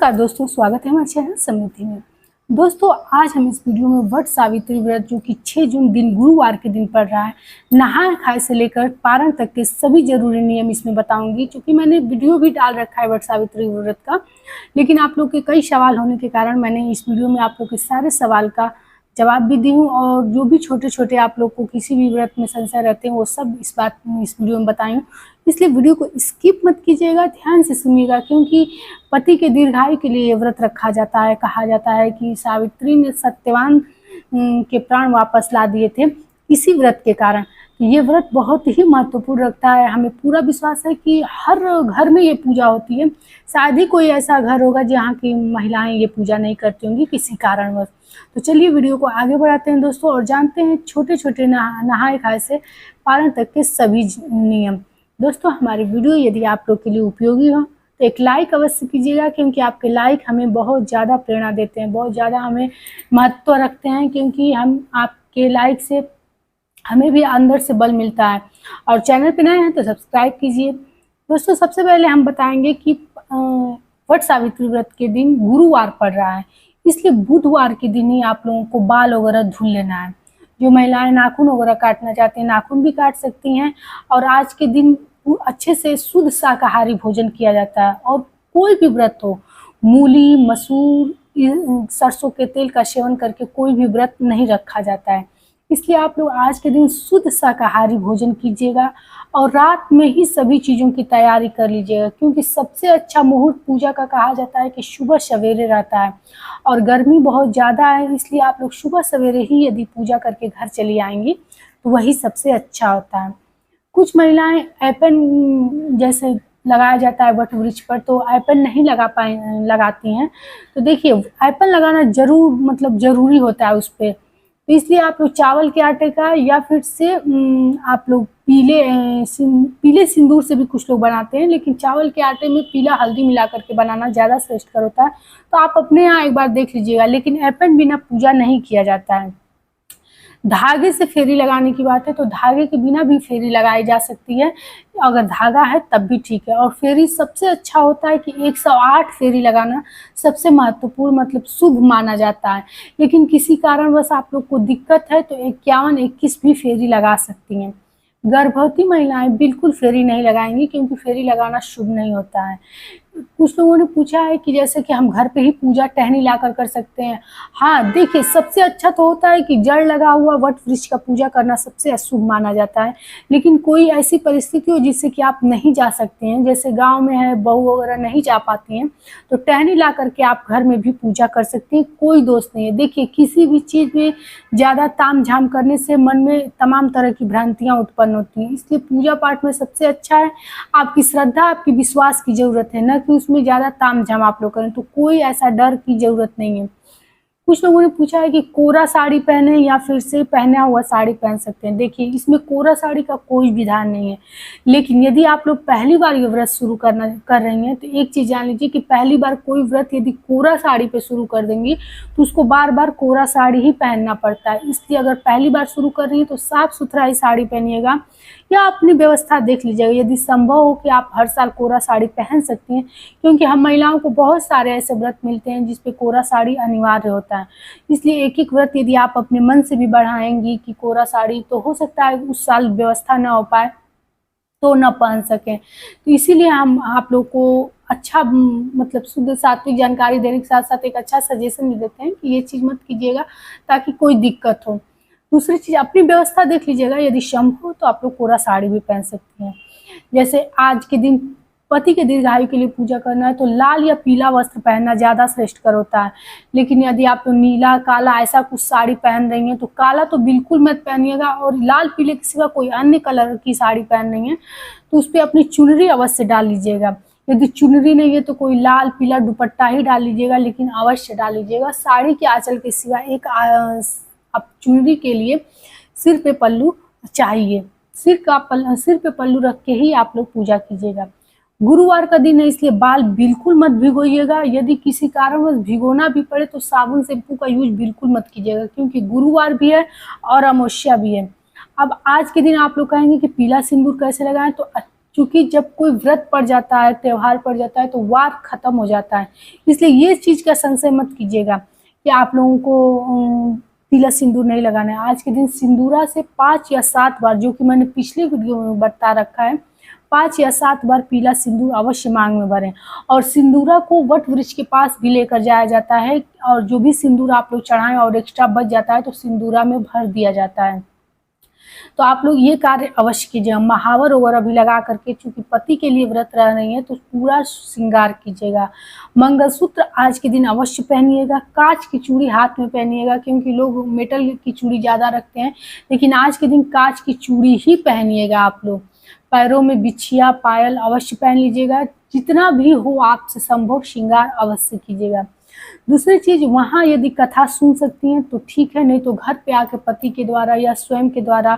नमस्कार दोस्तों, स्वागत है हमारे चैनल समृद्धि में। दोस्तों, आज हम इस वीडियो में वट सावित्री व्रत जो कि 6 जून दिन गुरुवार के दिन पड़ रहा है, नहाए खाए से लेकर पारण तक के सभी जरूरी नियम इसमें बताऊंगी। क्योंकि मैंने वीडियो भी डाल रखा है वट सावित्री व्रत का, लेकिन आप लोग के कई सवाल होने के कारण मैंने इस वीडियो में आप लोग के सारे सवाल का जवाब भी दी हूँ। और जो भी छोटे छोटे आप लोग को किसी भी व्रत में संशय रहते हैं वो सब इस वीडियो में बताई हूँ। इसलिए वीडियो को स्किप मत कीजिएगा, ध्यान से सुनिएगा। क्योंकि पति के दीर्घायु के लिए ये व्रत रखा जाता है। कहा जाता है कि सावित्री ने सत्यवान के प्राण वापस ला दिए थे इसी व्रत के कारण। तो ये व्रत बहुत ही महत्वपूर्ण रखता है। हमें पूरा विश्वास है कि हर घर में ये पूजा होती है। शायद ही कोई ऐसा घर होगा जहाँ की महिलाएं ये पूजा नहीं करती होंगी किसी कारणवश। तो चलिए वीडियो को आगे बढ़ाते हैं दोस्तों, और जानते हैं छोटे छोटे नहाए खाए से पारण तक के सभी नियम। दोस्तों, हमारी वीडियो यदि आप लोग के लिए उपयोगी हो तो एक लाइक अवश्य कीजिएगा। क्योंकि आपके लाइक हमें बहुत ज़्यादा प्रेरणा देते हैं, बहुत ज़्यादा हमें महत्व रखते हैं। क्योंकि हम आपके लाइक से हमें भी अंदर से बल मिलता है। और चैनल पे नए हैं तो सब्सक्राइब कीजिए। दोस्तों, सबसे पहले हम बताएंगे कि वट सावित्री व्रत के दिन गुरुवार पड़ रहा है, इसलिए बुधवार के दिन ही आप लोगों को बाल वगैरह धुल लेना है। जो महिलाएं नाखून वगैरह काटना चाहते हैं नाखून भी काट सकती हैं। और आज के दिन अच्छे से शुद्ध शाकाहारी भोजन किया जाता है। और कोई भी व्रत हो, मूली मसूर सरसों के तेल का सेवन करके कोई भी व्रत नहीं रखा जाता है। इसलिए आप लोग आज के दिन शुद्ध शाकाहारी भोजन कीजिएगा और रात में ही सभी चीज़ों की तैयारी कर लीजिएगा। क्योंकि सबसे अच्छा मुहूर्त पूजा का कहा जाता है कि सुबह सवेरे रहता है। और गर्मी बहुत ज़्यादा है, इसलिए आप लोग सुबह सवेरे ही यदि पूजा करके घर चली आएंगी तो वही सबसे अच्छा होता है। कुछ महिलाएं ऐपन जैसे लगाया जाता है वट वृक्ष पर, तो ऐपन नहीं लगाती हैं। तो देखिए, ऐपन लगाना जरूरी होता है उस पर। तो इसलिए आप लोग चावल के आटे का या फिर से आप लोग पीले सिंदूर से भी कुछ लोग बनाते हैं, लेकिन चावल के आटे में पीला हल्दी मिला करके बनाना ज़्यादा श्रेष्ठकर होता है। तो आप अपने यहाँ एक बार देख लीजिएगा। लेकिन ऐपन बिना पूजा नहीं किया जाता है। धागे से फेरी लगाने की बात है तो धागे के बिना भी फेरी लगाई जा सकती है, अगर धागा है तब भी ठीक है। और फेरी सबसे अच्छा होता है कि 108 फेरी लगाना सबसे महत्वपूर्ण शुभ माना जाता है। लेकिन किसी कारणवश आप लोग को दिक्कत है तो 51-21 भी फेरी लगा सकती हैं। गर्भवती महिलाएं बिल्कुल फेरी नहीं लगाएंगी, क्योंकि फेरी लगाना शुभ नहीं होता है। कुछ लोगों ने पूछा है कि जैसे कि हम घर पे ही पूजा टहनी लाकर कर सकते हैं। हाँ, देखिए, सबसे अच्छा तो होता है कि जड़ लगा हुआ वट वृक्ष का पूजा करना सबसे अशुभ माना जाता है। लेकिन कोई ऐसी परिस्थिति हो जिससे कि आप नहीं जा सकते हैं, जैसे गांव में है बहू वगैरह नहीं जा पाती हैं, तो टहनी ला करके आप घर में भी पूजा कर सकते हैं, कोई दोष नहीं है। देखिए, किसी भी चीज़ में ज़्यादा ताम झाम करने से मन में तमाम तरह की भ्रांतियाँ उत्पन्न होती हैं। इसलिए पूजा पाठ में सबसे अच्छा है आपकी श्रद्धा, आपकी विश्वास की ज़रूरत है, न कि उसमें ज़्यादा ताम झाम आप लोग करें। तो कोई ऐसा डर की ज़रूरत नहीं है। कुछ लोगों ने पूछा है कि कोरा साड़ी पहने या फिर से पहना हुआ साड़ी पहन सकते हैं। देखिए, इसमें कोरा साड़ी का कोई विधान नहीं है। लेकिन यदि आप लोग पहली बार ये व्रत शुरू कर रही हैं तो एक चीज़ जान लीजिए कि पहली बार कोई व्रत यदि कोरा साड़ी पे शुरू कर देंगी तो उसको बार बार कोरा साड़ी ही पहनना पड़ता है। इसलिए अगर पहली बार शुरू कर रही हैं तो साफ सुथरा ही साड़ी पहनिएगा, या अपनी व्यवस्था देख लीजिएगा। यदि संभव हो कि आप हर साल कोरा साड़ी पहन सकती हैं, क्योंकि हम महिलाओं को बहुत सारे ऐसे व्रत मिलते हैं जिसपे कोरा साड़ी अनिवार्य होता है। इसलिए एक एक व्रत यदि आप अपने मन से भी बढ़ाएंगी कि कोरा साड़ी, तो हो सकता है उस साल व्यवस्था न हो पाए तो न पहन सकें। तो इसीलिए हम आप लोग को अच्छा शुद्ध सात्विक जानकारी देने के साथ साथ एक अच्छा सजेशन भी देते हैं कि ये चीज़ मत कीजिएगा ताकि कोई दिक्कत हो। दूसरी चीज़, अपनी व्यवस्था देख लीजिएगा। यदि संभव तो आप लोग कोरा साड़ी भी पहन सकती हैं। जैसे आज के दिन पति के दीर्घायु के लिए पूजा करना है तो लाल या पीला वस्त्र पहनना ज़्यादा श्रेष्ठकर होता है। लेकिन यदि आप तो नीला काला ऐसा कुछ साड़ी पहन रही हैं तो काला तो बिल्कुल मत पहनिएगा, और लाल पीले के सिवा कोई अन्य कलर की साड़ी पहन रही हैं तो उस पर अपनी चुनरी अवश्य डाल लीजिएगा। यदि चुनरी नहीं है तो कोई लाल पीला दुपट्टा ही डाल लीजिएगा, लेकिन अवश्य डाल लीजिएगा। साड़ी के आंचल के सिवा एक अब चुनरी के लिए सिर पे पल्लू चाहिए। सिर पे पल्लू रख के ही आप लोग पूजा कीजिएगा। गुरुवार का दिन है, इसलिए बाल बिल्कुल मत भिगोइएगा। यदि किसी कारणवश भिगोना भी पड़े तो साबुन शैम्पू का यूज बिल्कुल मत कीजिएगा, क्योंकि गुरुवार भी है और अमावस्या भी है। अब आज के दिन आप लोग कहेंगे कि पीला सिंदूर कैसे लगाएं, तो क्योंकि जब कोई व्रत पड़ जाता है, त्योहार पड़ जाता है तो वार खत्म हो जाता है। इसलिए ये चीज़ का संशय मत कीजिएगा कि आप लोगों को पीला सिंदूर नहीं लगाना है। आज के दिन सिंदूरा से 5 या 7 बार, जो कि मैंने पिछले वीडियो में बता रखा है, 5 या 7 बार पीला सिंदूर अवश्य मांग में भरें। और सिंदूरा को वट वृक्ष के पास भी लेकर जाया जाता है, और जो भी सिंदूर आप लोग चढ़ाएं और एक्स्ट्रा बच जाता है तो सिंदूरा में भर दिया जाता है। तो आप लोग ये कार्य अवश्य कीजिएगा। महावर वगैरह भी लगा करके, चूंकि पति के लिए व्रत रह रही है तो पूरा श्रृंगार कीजिएगा। मंगलसूत्र आज के दिन अवश्य पहनिएगा। कांच की चूड़ी हाथ में पहनिएगा, क्योंकि लोग मेटल की चूड़ी ज़्यादा रखते हैं, लेकिन आज के दिन कांच की चूड़ी ही पहनिएगा आप लोग। पैरों में बिछिया पायल अवश्य पहन लीजिएगा। जितना भी हो आपसे संभव श्रृंगार अवश्य कीजिएगा। दूसरी चीज, वहाँ यदि कथा सुन सकती हैं तो ठीक है, नहीं तो घर पे आके पति के द्वारा या स्वयं के द्वारा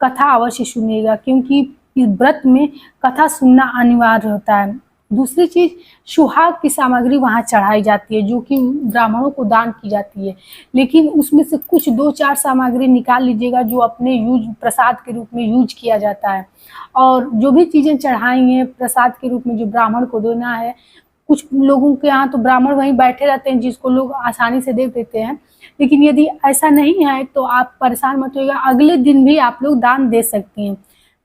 कथा अवश्य सुनिएगा, क्योंकि इस व्रत में कथा सुनना अनिवार्य होता है। दूसरी चीज, सुहाग की सामग्री वहाँ चढ़ाई जाती है, जो कि ब्राह्मणों को दान की जाती है, लेकिन उसमें से कुछ 2-4 सामग्री निकाल लीजिएगा जो अपने यूज प्रसाद के रूप में यूज किया जाता है। और जो भी चीज़ें चढ़ाई हैं प्रसाद के रूप में जो ब्राह्मण को देना है, कुछ लोगों के यहाँ तो ब्राह्मण वहीं बैठे रहते हैं जिसको लोग आसानी से दे देते हैं, लेकिन यदि ऐसा नहीं है तो आप परेशान मत होइएगा, अगले दिन भी आप लोग दान दे सकती हैं।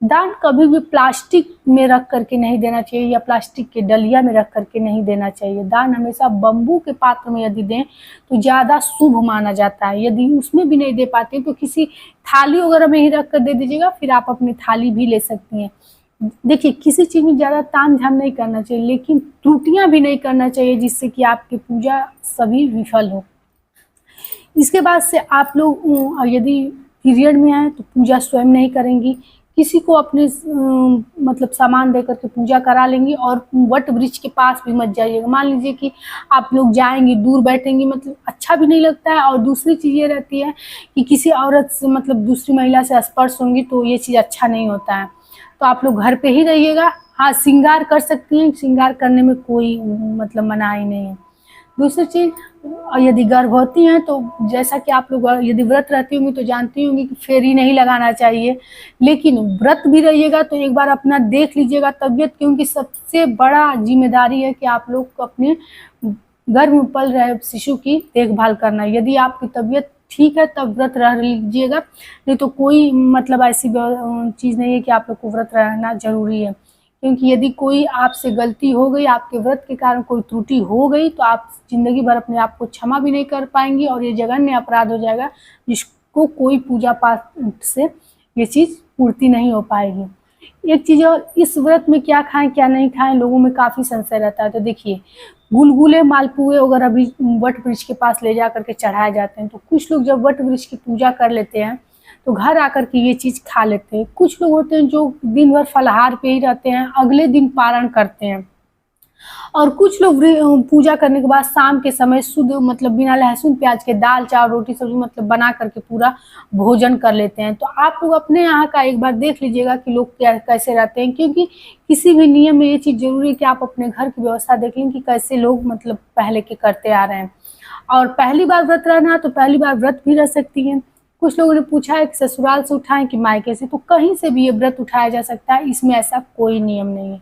दान कभी भी प्लास्टिक में रख करके नहीं देना चाहिए या प्लास्टिक के डलिया में रख करके नहीं देना चाहिए। दान हमेशा बम्बू के पात्र में यदि दें तो ज़्यादा शुभ माना जाता है। यदि उसमें भी नहीं दे पाते तो किसी थाली वगैरह में ही रख कर दे दीजिएगा, फिर आप अपनी थाली भी ले सकती हैं। देखिए, किसी चीज़ में ज़्यादा ताम झाम नहीं करना चाहिए, लेकिन त्रुटियां भी नहीं करना चाहिए जिससे कि आपकी पूजा सभी विफल हो। इसके बाद से आप लोग यदि पीरियड में आए तो पूजा स्वयं नहीं करेंगी, किसी को अपने मतलब सामान दे करके पूजा करा लेंगी। और वट वृक्ष के पास भी मत जाइएगा। मान लीजिए कि आप लोग जाएंगी, दूर बैठेंगी, मतलब अच्छा भी नहीं लगता है। और दूसरी चीज़ ये रहती है कि किसी औरत से मतलब दूसरी महिला से स्पर्श होंगी तो ये चीज़ अच्छा नहीं होता है। तो आप लोग घर पे ही रहिएगा। हाँ, श्रृंगार कर सकती हैं, श्रृंगार करने में कोई मतलब मनाही नहीं है। दूसरी चीज़, यदि गर्भवती हैं तो जैसा कि आप लोग यदि व्रत रहती होंगी तो जानती होंगी कि फेरी नहीं लगाना चाहिए, लेकिन व्रत भी रहिएगा तो एक बार अपना देख लीजिएगा तबीयत, क्योंकि सबसे बड़ा जिम्मेदारी है कि आप लोग को अपने गर्भ में पल रहे शिशु की देखभाल करना। यदि आपकी तबीयत ठीक है तब व्रत रह लीजिएगा, नहीं तो कोई मतलब ऐसी चीज़ नहीं है कि आप लोग को व्रत रहना जरूरी है। क्योंकि यदि कोई आपसे गलती हो गई, आपके व्रत के कारण कोई त्रुटि हो गई, तो आप जिंदगी भर अपने आप को क्षमा भी नहीं कर पाएंगी और ये जघन्य अपराध हो जाएगा जिसको कोई पूजा पाठ से ये चीज़ पूर्ति नहीं हो पाएगी। एक चीज़ और, इस व्रत में क्या खाएं क्या नहीं खाएं लोगों में काफ़ी संशय रहता है। तो देखिए, गुलगुले मालपुए वगैरह भी वट वृक्ष के पास ले जा करके चढ़ाए जाते हैं। तो कुछ लोग जब वट वृक्ष की पूजा कर लेते हैं तो घर आकर के ये चीज़ खा लेते हैं। कुछ लोग होते हैं जो दिन भर फलाहार पे ही रहते हैं, अगले दिन पारण करते हैं। और कुछ लोग पूजा करने के बाद शाम के समय शुद्ध मतलब बिना लहसुन प्याज के दाल चावल रोटी सब्जी मतलब बना करके पूरा भोजन कर लेते हैं। तो आप लोग अपने यहाँ का एक बार देख लीजिएगा कि लोग क्या कैसे रहते हैं, क्योंकि किसी भी नियम में ये चीज़ जरूरी है कि आप अपने घर की व्यवस्था देख लें कि कैसे लोग मतलब पहले के करते आ रहे हैं। और पहली बार व्रत रहना तो पहली बार व्रत भी रह सकती हैं। कुछ लोगों ने पूछा है कि ससुराल से उठाएं कि मायके से, तो कहीं से भी ये व्रत उठाया जा सकता है, इसमें ऐसा कोई नियम नहीं है।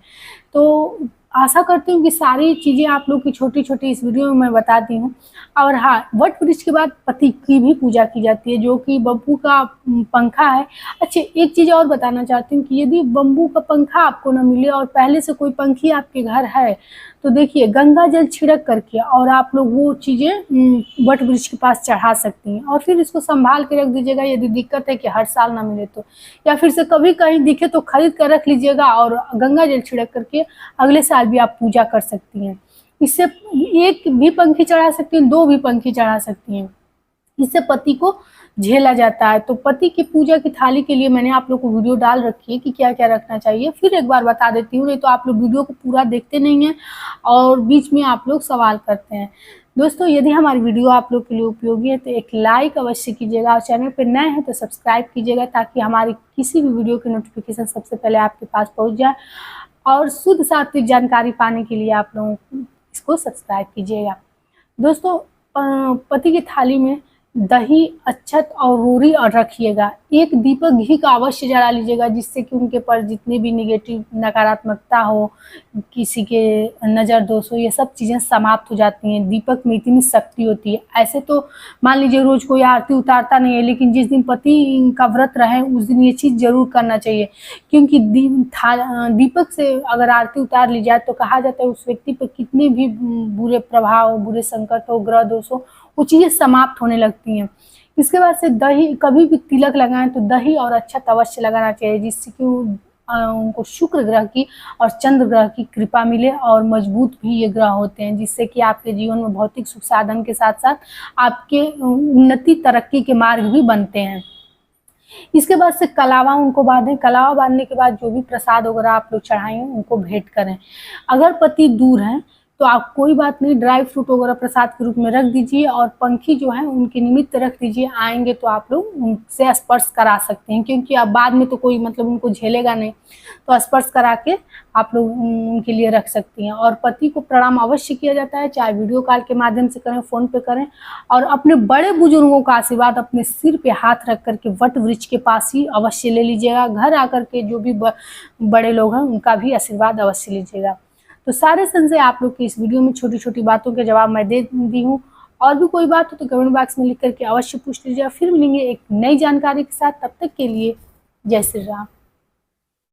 तो आशा करती हूँ कि सारी चीज़ें आप लोग की छोटी छोटी इस वीडियो में मैं बताती हूँ। और हाँ, वट वृक्ष के बाद पति की भी पूजा की जाती है, जो कि बम्बू का पंखा है। अच्छा, एक चीज़ और बताना चाहती हूँ कि यदि बम्बू का पंखा आपको न मिले और पहले से कोई पंखी आपके घर है तो देखिए, गंगा जल छिड़क करके और आप लोग वो चीज़ें वट वृक्ष के पास चढ़ा सकती हैं। और फिर इसको संभाल के रख दीजिएगा। यदि दिक्कत है कि हर साल ना मिले तो, या फिर से कभी कहीं दिखे तो खरीद कर रख लीजिएगा और गंगा जल छिड़क करके अगले साल भी आप पूजा कर सकती हैं। इससे एक भी पंखी चढ़ा सकती हैं, 2 भी पंखी चढ़ा सकती हैं। इससे पति को झेला जाता है। तो पति की पूजा की थाली के लिए मैंने आप लोग को वीडियो डाल रखी है कि क्या क्या रखना चाहिए। फिर एक बार बता देती हूँ, नहीं तो आप लोग वीडियो को पूरा देखते नहीं हैं और बीच में आप लोग सवाल करते हैं। दोस्तों, यदि हमारी वीडियो आप लोग के लिए उपयोगी है तो एक लाइक अवश्य कीजिएगा, और चैनल पर नए हैं तो सब्सक्राइब कीजिएगा, ताकि हमारी किसी भी वीडियो की नोटिफिकेशन सबसे पहले आपके पास पहुँच जाए। और शुद्ध सात्विक जानकारी पाने के लिए आप लोगों को इसको सब्सक्राइब कीजिएगा। दोस्तों, पति की थाली में दही, अक्षत और रोरी और रखिएगा। एक दीपक घी का अवश्य जला लीजिएगा, जिससे कि उनके पर जितने भी निगेटिव नकारात्मकता हो, किसी के नज़र दोष हो, ये सब चीज़ें समाप्त हो जाती हैं। दीपक में इतनी शक्ति होती है। ऐसे तो मान लीजिए रोज़ कोई आरती उतारता नहीं है, लेकिन जिस दिन पति का व्रत रहे उस दिन ये चीज़ ज़रूर करना चाहिए, क्योंकि दीपक से अगर आरती उतार ली जाए तो कहा जाता है उस व्यक्ति पर कितने भी बुरे प्रभाव, बुरे संकट हो, ग्रह दोष हो, वो चीज़ें समाप्त होने लगती हैं। इसके बाद से दही, कभी भी तिलक लगाएं तो दही और अक्षत अवश्य लगाना चाहिए, जिससे कि उनको शुक्र ग्रह की और चंद्र ग्रह की कृपा मिले, और मजबूत भी ये ग्रह होते हैं, जिससे कि आपके जीवन में भौतिक सुख साधन के साथ साथ आपके उन्नति तरक्की के मार्ग भी बनते हैं। इसके बाद से कलावा उनको बांधें। कलावा बांधने के बाद जो भी प्रसाद वगैरह आप लोग चढ़ाएं उनको भेंट करें। अगर पति दूर हैं तो आप कोई बात नहीं, ड्राई फ्रूट वगैरह प्रसाद के रूप में रख दीजिए, और पंखी जो है उनके निमित्त रख दीजिए। आएंगे तो आप लोग उनसे स्पर्श करा सकते हैं, क्योंकि अब बाद में तो कोई मतलब उनको झेलेगा नहीं, तो स्पर्श करा के आप लोग उनके लिए रख सकती हैं। और पति को प्रणाम अवश्य किया जाता है, चाहे वीडियो कॉल के माध्यम से करें, फ़ोन पे करें। और अपने बड़े बुजुर्गों का आशीर्वाद अपने सिर पे हाथ रख करके वट वृक्ष के पास ही अवश्य ले लीजिएगा। घर आकर के जो भी बड़े लोग हैं उनका भी आशीर्वाद अवश्य लीजिएगा। तो सारे संशय आप लोग की इस वीडियो में छोटी छोटी बातों के जवाब मैं दे दी हूँ। और भी कोई बात हो तो कमेंट बॉक्स में लिख करके अवश्य पूछ लीजिएगा। फिर मिलेंगे एक नई जानकारी के साथ, तब तक के लिए जय श्री राम।